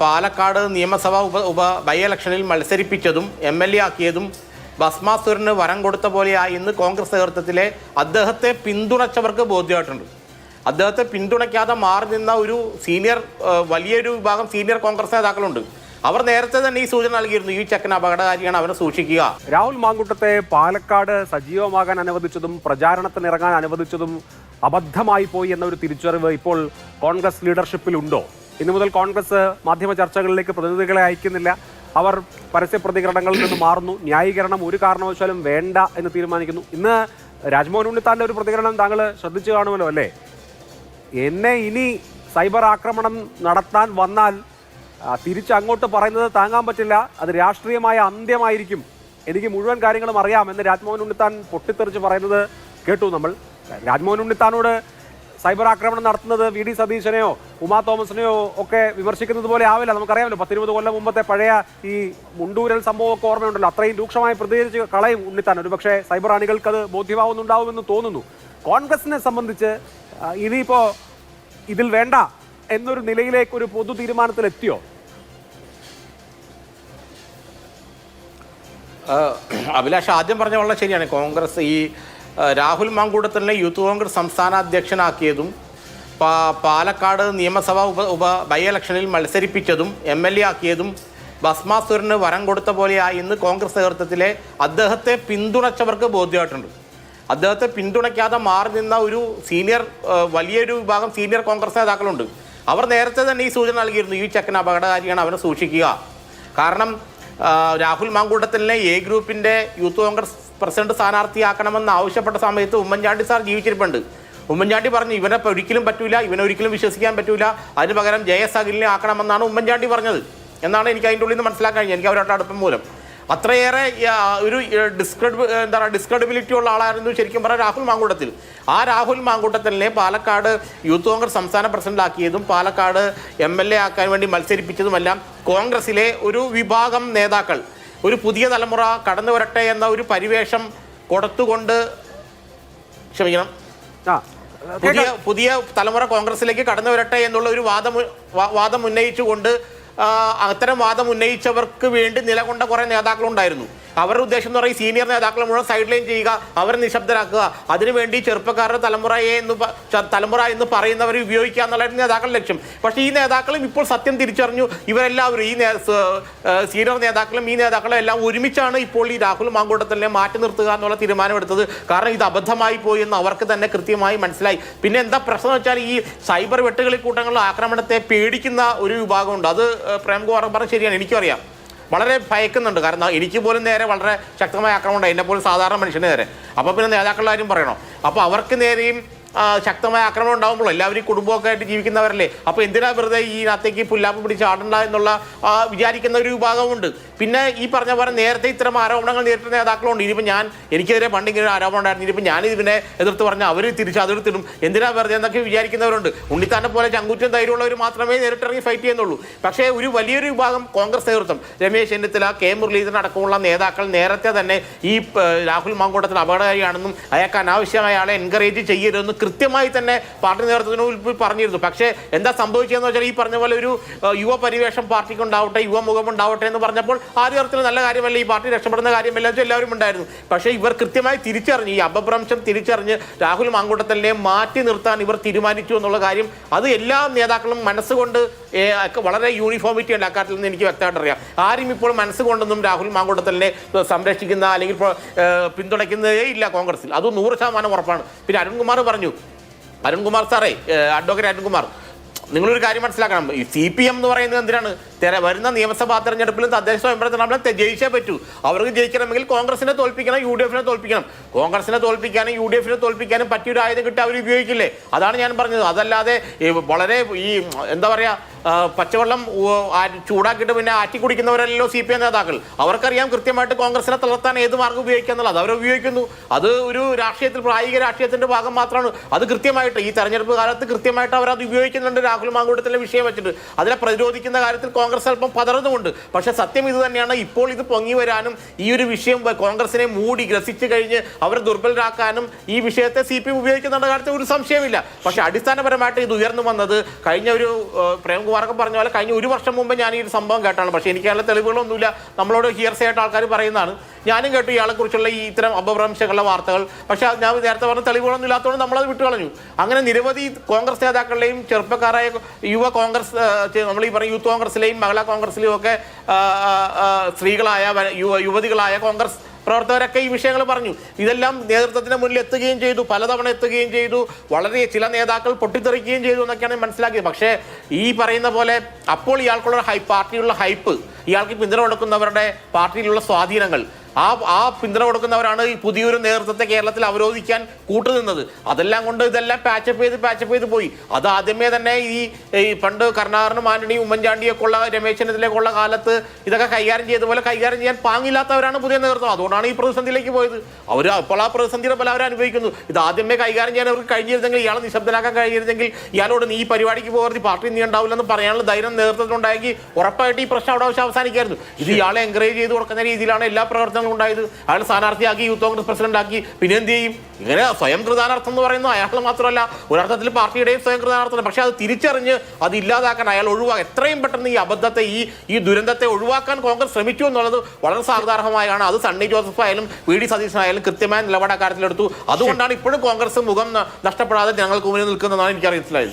പാലക്കാട് നിയമസഭാ ബൈ ഇലക്ഷനിൽ മത്സരിപ്പിച്ചതും MLA ആക്കിയതും ഭസ്മാസുരന് വരം കൊടുത്ത പോലെയായി ഇന്ന് കോൺഗ്രസ് നേതൃത്വത്തിലെ അദ്ദേഹത്തെ പിന്തുണച്ചവർക്ക് ബോധ്യമായിട്ടുണ്ട്. അദ്ദേഹത്തെ പിന്തുണയ്ക്കാതെ മാറി നിന്ന ഒരു വലിയൊരു വിഭാഗം സീനിയർ കോൺഗ്രസ് നേതാക്കളുണ്ട്. അവർ നേരത്തെ തന്നെ ഈ സൂചന നൽകിയിരുന്നു, ഈ ചെക്കൻ അപകടകാരിയാണ്, അവനെ സൂക്ഷിക്കുക. രാഹുൽ മാങ്കൂട്ടത്തെ പാലക്കാട് സജീവമാകാൻ അനുവദിച്ചതും പ്രചാരണത്തിന് ഇറങ്ങാൻ അനുവദിച്ചതും അബദ്ധമായി പോയി എന്നൊരു തിരിച്ചറിവ് ഇപ്പോൾ കോൺഗ്രസ് ലീഡർഷിപ്പിലുണ്ടോ? ഇന്നു മുതൽ കോൺഗ്രസ് മാധ്യമ ചർച്ചകളിലേക്ക് പ്രതിനിധികളെ അയക്കുന്നില്ല, അവർ പരസ്യ പ്രതികരണങ്ങളിൽ നിന്ന് മാറുന്നു, ന്യായീകരണം ഒരു കാരണവശാലും വേണ്ട എന്ന് തീരുമാനിക്കുന്നു. ഇന്ന് രാജ്മോഹൻ ഉണ്ണിത്താന്റെ ഒരു പ്രതികരണം താങ്കൾ ശ്രദ്ധിച്ചു കാണുമല്ലോ അല്ലേ? എന്നെ ഇനി സൈബർ ആക്രമണം നടത്താൻ വന്നാൽ തിരിച്ചങ്ങോട്ട് പറയുന്നത് താങ്ങാൻ പറ്റില്ല, അത് രാഷ്ട്രീയമായ അന്ത്യമായിരിക്കും, എനിക്ക് മുഴുവൻ കാര്യങ്ങളും അറിയാം എന്ന് രാജ്മോഹൻ ഉണ്ണിത്താൻ പൊട്ടിത്തെറിച്ച് പറയുന്നത് കേട്ടു നമ്മൾ. രാജ്മോഹൻ ഉണ്ണിത്താനോട് സൈബർ ആക്രമണം നടത്തുന്നത് VD സതീശനെയോ ഉമാ തോമസിനെയോ ഒക്കെ വിമർശിക്കുന്നത് പോലെ ആവില്ല. നമുക്കറിയാമല്ലോ, 10-20 കൊല്ലം മുമ്പത്തെ പഴയ ഈ മുണ്ടൂരൽ സംഭവമൊക്കെ ഓർമ്മയുണ്ടല്ലോ. അത്രയും രൂക്ഷമായി പ്രതികരിച്ച് കളയും ഉണ്ണിത്താൻ. ഒരു പക്ഷേ സൈബർ അണികൾക്ക് അത് ബോധ്യമാവുന്നുണ്ടാവുമെന്ന് തോന്നുന്നു. കോൺഗ്രസിനെ സംബന്ധിച്ച് ഇനിയിപ്പോൾ ഇതിൽ വേണ്ട എന്നൊരു നിലയിലേക്ക് ഒരു പൊതു തീരുമാനത്തിലെത്തിയോ? അഭിലാഷ് ആദ്യം പറഞ്ഞ വളരെ ശരിയാണ്. കോൺഗ്രസ് ഈ രാഹുൽ മാങ്കൂട്ടത്തിനെ യൂത്ത് കോൺഗ്രസ് സംസ്ഥാന അധ്യക്ഷനാക്കിയതും പാലക്കാട് നിയമസഭാ ബൈ ഇലക്ഷനിൽ മത്സരിപ്പിച്ചതും MLA ആക്കിയതും ഭസ്മാസുരന് വരം കൊടുത്ത പോലെയായി ഇന്ന് കോൺഗ്രസ് നേതൃത്വത്തിലെ അദ്ദേഹത്തെ പിന്തുണച്ചവർക്ക് ബോധ്യമായിട്ടുണ്ട്. അദ്ദേഹത്തെ പിന്തുണയ്ക്കാതെ മാറി നിന്ന ഒരു വലിയൊരു വിഭാഗം സീനിയർ കോൺഗ്രസ് നേതാക്കളുണ്ട്. അവർ നേരത്തെ തന്നെ ഈ സൂചന നൽകിയിരുന്നു, ഈ ചെക്കൻ അപകടകാരിയാണ്, അവനെ സൂക്ഷിക്കുക. കാരണം രാഹുൽ മാങ്കൂട്ടത്തിനെ A ഗ്രൂപ്പിൻ്റെ യൂത്ത് കോൺഗ്രസ് പ്രസിഡന്റ് സ്ഥാനാർത്ഥിയാക്കണമെന്ന് ആവശ്യപ്പെട്ട സമയത്ത് ഉമ്മൻചാണ്ടി സാർ ജീവിച്ചിരിപ്പുണ്ട്. ഉമ്മൻചാണ്ടി പറഞ്ഞു, ഇവനെ ഒരിക്കലും പറ്റൂല, ഇവനെ ഒരിക്കലും വിശ്വസിക്കാൻ പറ്റൂല, അതിന് പകരം JS അഖിലിനെ ആക്കണമെന്നാണ് ഉമ്മൻചാണ്ടി പറഞ്ഞത് എന്നാണ് എനിക്ക് അതിൻ്റെ ഉള്ളിൽ നിന്ന് മനസ്സിലാക്കാൻ കഴിഞ്ഞത്, എനിക്ക് അവരുടെ അടുപ്പം മൂലം. അത്രയേറെ ഒരു ഡിസ്ക്രെഡിബിലിറ്റി ഉള്ള ആളായിരുന്നു ശരിക്കും പറഞ്ഞാൽ രാഹുൽ മാങ്കൂട്ടത്തിൽ. ആ രാഹുൽ മാങ്കൂട്ടത്തിനെ പാലക്കാട് യൂത്ത് കോൺഗ്രസ് സംസ്ഥാന പ്രസിഡന്റാക്കിയതും പാലക്കാട് MLA ആക്കാൻ വേണ്ടി മത്സരിപ്പിച്ചതുമെല്ലാം കോൺഗ്രസിലെ ഒരു വിഭാഗം നേതാക്കൾ ഒരു പുതിയ തലമുറ കടന്നു വരട്ടെ എന്ന ഒരു പരിവേഷം കൊടുത്തുകൊണ്ട്, ക്ഷമിക്കണം, പുതിയ തലമുറ കോൺഗ്രസിലേക്ക് കടന്നു വരട്ടെ എന്നുള്ള ഒരു വാദം ഉന്നയിച്ചുകൊണ്ട് അത്തരം വാദം ഉന്നയിച്ചവർക്ക് വേണ്ടി നിലകൊണ്ട കുറേ നേതാക്കളുണ്ടായിരുന്നു. അവരുടെ ഉദ്ദേശം എന്ന് പറയുന്നത് സീനിയർ നേതാക്കളെ മുഴുവൻ സൈഡ് ലൈൻ ചെയ്യുക, അവരെ നിശബ്ദരാക്കുക, അതിനുവേണ്ടി ചെറുപ്പക്കാരുടെ തലമുറ എന്ന് പറയുന്നവരെ ഉപയോഗിക്കുക എന്നുള്ളതായിരുന്നു നേതാക്കളുടെ ലക്ഷ്യം. പക്ഷേ ഈ നേതാക്കളും ഇപ്പോൾ സത്യം തിരിച്ചറിഞ്ഞു. ഇവരെല്ലാവരും ഈ സീനിയർ നേതാക്കളും ഈ നേതാക്കളും എല്ലാം ഒരുമിച്ചാണ് ഇപ്പോൾ ഈ രാഹുൽ മാങ്കൂട്ടത്തിനെ മാറ്റി നിർത്തുക എന്നുള്ള തീരുമാനമെടുത്തത്. കാരണം ഇത് അബദ്ധമായി പോയി എന്ന് അവർക്ക് തന്നെ കൃത്യമായി മനസ്സിലായി. പിന്നെ എന്താ പ്രശ്നം വെച്ചാൽ ഈ സൈബർ വെട്ടുകളി കൂട്ടങ്ങളുടെ ആക്രമണത്തെ പേടിക്കുന്ന ഒരു വിഭാഗമുണ്ട്. അത് പ്രേംകുമാർ പറഞ്ഞ ശരിയാണ്, എനിക്കും അറിയാം, വളരെ ഭയക്കുന്നുണ്ട്. കാരണം എനിക്ക് പോലും നേരെ വളരെ ശക്തമായ ആക്രമണം ഉണ്ട്, എന്നെ പോലും സാധാരണ മനുഷ്യന് നേരെ. അപ്പോൾ പിന്നെ നേതാക്കളുടെ കാര്യം പറയണോ? അപ്പോൾ അവർക്ക് നേരെയും ശക്തമായ ആക്രമണം ഉണ്ടാകുമ്പോൾ എല്ലാവരും കുടുംബമൊക്കെ ആയിട്ട് ജീവിക്കുന്നവരല്ലേ, അപ്പോൾ എന്തിനാ വെറുതെ ഈ ഇതിനകത്തേക്ക് പുല്ലാപ്പ് പിടിച്ച് ആടണ്ട എന്നുള്ള വിചാരിക്കുന്ന ഒരു വിഭാഗമുണ്ട്. പിന്നെ ഈ പറഞ്ഞ പോലെ നേരത്തെ ഇത്തരം ആരോപണങ്ങൾ നേരിട്ട നേതാക്കളുണ്ട്. ഇനിയിപ്പോൾ എനിക്കെതിരെ പണ്ടിങ്ങനെ ആരോപണം ഉണ്ടായിരുന്നു, ഇനിയിപ്പോൾ ഞാൻ ഇതിനെ എതിർത്ത് പറഞ്ഞാൽ അവർ തിരിച്ച് അതെടുത്തിടും, എന്തിനാ വെറുതെ എന്നൊക്കെ വിചാരിക്കുന്നവരുണ്ട്. ഉണ്ണിത്താനെ പോലെ ചങ്കൂറ്റം ധൈര്യമുള്ളവർ മാത്രമേ നേരിട്ടിറങ്ങി ഫൈറ്റ് ചെയ്യുന്നുള്ളൂ. പക്ഷേ ഒരു വലിയൊരു വിഭാഗം കോൺഗ്രസ് നേതൃത്വം, രമേശ് ചെന്നിത്തല, K മുരളീധരൻ അടക്കമുള്ള നേതാക്കൾ നേരത്തെ തന്നെ ഈ രാഹുൽ മാങ്കൂട്ടത്തിൽ അപകടകാരിയാണെന്നും അയാൾക്ക് അനാവശ്യമായ ആളെ എൻകറേജ് ചെയ്യരുതെന്നും കൃത്യമായി തന്നെ പാർട്ടി നേതൃത്വത്തിന് മുൻപിൽ പറഞ്ഞിരുന്നു. പക്ഷേ എന്താ സംഭവിച്ചതെന്ന് വെച്ചാൽ ഈ പറഞ്ഞ പോലെ ഒരു യുവ പരിവേഷം പാർട്ടിക്ക് ഉണ്ടാവട്ടെ, യുവമുഖം ഉണ്ടാവട്ടെ എന്ന് പറഞ്ഞപ്പോൾ ആദ്യ തരത്തിൽ നല്ല കാര്യമല്ല, ഈ പാർട്ടി രക്ഷപ്പെടുന്ന കാര്യമല്ല എല്ലാവരും ഉണ്ടായിരുന്നു. പക്ഷേ ഇവർ കൃത്യമായി തിരിച്ചറിഞ്ഞ്, ഈ അപഭ്രംശം തിരിച്ചറിഞ്ഞ് രാഹുൽ മാങ്കൂട്ടത്തിനെ മാറ്റി നിർത്താൻ ഇവർ തീരുമാനിച്ചു എന്നുള്ള കാര്യം അത് എല്ലാ നേതാക്കളും മനസ്സുകൊണ്ട് വളരെ യൂണിഫോമിറ്റി ഉണ്ട് അക്കാര്യത്തിൽ നിന്ന് എനിക്ക് വ്യക്തമായിട്ട് അറിയാം. ആരും ഇപ്പോൾ മനസ്സുകൊണ്ടൊന്നും രാഹുൽ മാങ്കൂട്ടത്തിനെ സംരക്ഷിക്കുന്ന അല്ലെങ്കിൽ പിന്തുണയ്ക്കുന്നതേ ഇല്ല കോൺഗ്രസിൽ, അത് 100% ഉറപ്പാണ്. പിന്നെ അരുൺകുമാർ പറഞ്ഞു, അരുൺകുമാർ സാറേ, അഡ്വക്കേറ്റ് അരുൺകുമാർ, നിങ്ങളൊരു കാര്യം മനസ്സിലാക്കണം. ഈ CPM എന്ന് പറയുന്നത് എന്തിനാണ്? വരുന്ന നിയമസഭാ തെരഞ്ഞെടുപ്പിലും തദ്ദേശ സ്വയംഭരണ തെരഞ്ഞെടുപ്പിലും ജയിച്ചേ പറ്റൂ. അവർക്ക് ജയിക്കണമെങ്കിൽ കോൺഗ്രസിനെ തോൽപ്പിക്കണം, UDF തോൽപ്പിക്കണം. കോൺഗ്രസിനെ തോൽപ്പിക്കാനും UDF തോൽപ്പിക്കാനും പറ്റിയൊരു ആയുധം കിട്ടി അവർ ഉപയോഗിക്കില്ലേ? അതാണ് ഞാൻ പറഞ്ഞത്. അതല്ലാതെ വളരെ ഈ എന്താ പറയുക, പച്ചവെള്ളം ചൂടാക്കിയിട്ട് പിന്നെ ആറ്റി കുടിക്കുന്നവരല്ലോ CPM നേതാക്കൾ. അവർക്കറിയാം കൃത്യമായിട്ട് കോൺഗ്രസിനെ തളർത്താൻ ഏത് മാർഗ്ഗം ഉപയോഗിക്കുക എന്നുള്ളത്. അവർ ഉപയോഗിക്കുന്നു. അത് ഒരു രാഷ്ട്രീയത്തിൽ, പ്രായോഗിക രാഷ്ട്രീയത്തിൻ്റെ ഭാഗം മാത്രമാണ്. അത് കൃത്യമായിട്ട് ഈ തെരഞ്ഞെടുപ്പ് കാലത്ത് കൃത്യമായിട്ട് അവരത് ഉപയോഗിക്കുന്നുണ്ട്. രാഹുൽ മാങ്കൂട്ടത്തിലെ വിഷയം വെച്ചിട്ട് അതിനെ പ്രതിരോധിക്കുന്ന കാര്യത്തിൽ കോൺഗ്രസ് അല്പം പതറുന്നുമുണ്ട്. പക്ഷേ സത്യം ഇത് തന്നെയാണ്. ഇപ്പോൾ ഇത് പൊങ്ങി വരാനും ഈ ഒരു വിഷയം കോൺഗ്രസിനെ മൂടി ഗ്രസിച്ചു കഴിഞ്ഞ് അവരെ ദുർബലരാക്കാനും ഈ വിഷയത്തെ CPM ഉപയോഗിക്കുന്നുള്ള കാര്യത്തിൽ ഒരു സംശയമില്ല. പക്ഷേ അടിസ്ഥാനപരമായിട്ട് ഇത് ഉയർന്നു വന്നത് കഴിഞ്ഞ ഒരു പ്രേം പ്രേംകുമാറൊക്കെ പറഞ്ഞ പോലെ കഴിഞ്ഞ 1 വർഷം മുമ്പ് ഞാൻ ഈ ഒരു സംഭവം കേട്ടാണ്. പക്ഷേ എനിക്ക് അതിനുള്ള തെളിവുകളൊന്നുമില്ല. നമ്മളോട് ഹിയർസേ ആയിട്ട് ആൾക്കാർ പറയുന്നതാണ്. ഞാനും കേട്ടു ഇയാളെക്കുറിച്ചുള്ള ഈ ഇത്തരം അപഭ്രംശങ്ങളുള്ള വാർത്തകൾ. പക്ഷേ ഞാൻ നേരത്തെ പറഞ്ഞ തെളിവുകളൊന്നും ഇല്ലാത്തതുകൊണ്ട് നമ്മളത് വിട്ടുകളഞ്ഞു. അങ്ങനെ നിരവധി കോൺഗ്രസ് നേതാക്കളുടെയും ചെറുപ്പക്കാരായ യുവ കോൺഗ്രസ്, നമ്മൾ ഈ പറയും യൂത്ത് കോൺഗ്രസിലെയും മഹിളാ കോൺഗ്രസിലെയും ഒക്കെ സ്ത്രീകളായ യുവതികളായ കോൺഗ്രസ് പ്രവർത്തകരൊക്കെ ഈ വിഷയങ്ങൾ പറഞ്ഞു. ഇതെല്ലാം നേതൃത്വത്തിന് മുന്നിൽ എത്തുകയും ചെയ്തു, പലതവണ എത്തുകയും ചെയ്തു. വളരെ ചില നേതാക്കൾ പൊട്ടിത്തെറിക്കുകയും ചെയ്തു എന്നൊക്കെയാണ് മനസ്സിലാക്കിയത്. പക്ഷേ ഈ പറയുന്ന പോലെ അപ്പോൾ ഇയാൾക്കുള്ള പാർട്ടിയുള്ള ഹൈപ്പ്, ഇയാൾക്ക് പിന്തുണ കൊടുക്കുന്നവരുടെ പാർട്ടിയിലുള്ള സ്വാധീനങ്ങൾ, ആ പിന്തുണ കൊടുക്കുന്നവരാണ് ഈ പുതിയൊരു നേതൃത്വത്തെ കേരളത്തിൽ അവരോധിക്കാൻ കൂട്ടുനിന്നത്. അതെല്ലാം കൊണ്ട് ഇതെല്ലാം പാച്ചപ്പ് ചെയ്ത് പോയി. അത് ആദ്യമേ തന്നെ ഈ പണ്ട് കരുണാകരനും ആന്റണിയും ഉമ്മൻചാണ്ടിയൊക്കെ ഉള്ള രമേശ് ചെന്നിത്തലയൊക്കെ ഉള്ള കാലത്ത് ഇതൊക്കെ കൈകാര്യം ചെയ്തതുപോലെ കൈകാര്യം ചെയ്യാൻ പാങ്ങില്ലാത്തവരാണ് പുതിയ നേതൃത്വം. അതുകൊണ്ടാണ് ഈ പ്രതിസന്ധിയിലേക്ക് പോയത്. അപ്പോൾ ആ പ്രതിസന്ധിയുടെ ഫലം അവർ അനുഭവിക്കുന്നു. ഇത് ആദ്യമേ കൈകാര്യം ചെയ്യാൻ അവർക്ക് കഴിഞ്ഞിരുന്നെങ്കിൽ, ഇയാളെ നിശബ്ദനാക്കാൻ കഴിഞ്ഞിരുന്നെങ്കിൽ, ഇയാളോട് നീ ഈ പരിപാടിക്ക് പോകരുത്, പാർട്ടി നീ ഉണ്ടാവില്ലെന്ന് പറയാനുള്ള ധൈര്യം നേതൃത്വത്തിനുണ്ടാക്കി ഉറപ്പായിട്ട് ഈ പ്രശ്നം അവിടെ അവസാനിക്കായിരുന്നു. ഇത് ഇയാളെ എൻകറേജ് ചെയ്ത് കൊടുക്കുന്ന രീതിയിലാണ് എല്ലാ പ്രവർത്തനങ്ങളും ഉണ്ടായത്. അയാൾ സ്ഥാനാർത്ഥിയാക്കി, യൂത്ത് കോൺഗ്രസ് പ്രസിഡന്റ് ആക്കി. പിന്നെ എന്ത് ചെയ്യും? ഇങ്ങനെ സ്വയം കൃതാനാർത്ഥം എന്ന് പറയുന്നത് അയാൾ മാത്രമല്ല, ഒരർത്ഥത്തിൽ പാർട്ടിയുടെയും സ്വയം കൃതാനാർത്ഥം. പക്ഷെ അത് തിരിച്ചറിഞ്ഞ് അത് ഇല്ലാതാക്കാൻ അയാൾ എത്രയും പെട്ടെന്ന് ഈ അബദ്ധത്തെ, ഈ ദുരന്തത്തെ ഒഴിവാക്കാൻ കോൺഗ്രസ് ശ്രമിച്ചു എന്നുള്ളത് വളരെ സാധാരണമായാണ്. അത് സണ്ണി ജോസഫ് ആയാലും വി ഡി സതീശനായാലും കൃത്യമായ നിലപാട് അക്കാര്യത്തിലെടുത്തു. അതുകൊണ്ടാണ് ഇപ്പോഴും കോൺഗ്രസ് മുഖം നഷ്ടപ്പെടാതെ ജനങ്ങൾക്ക് മുന്നിൽ നിൽക്കുന്നതെന്നാണ് എനിക്ക് അറിയിച്ചിട്ടുള്ളത്.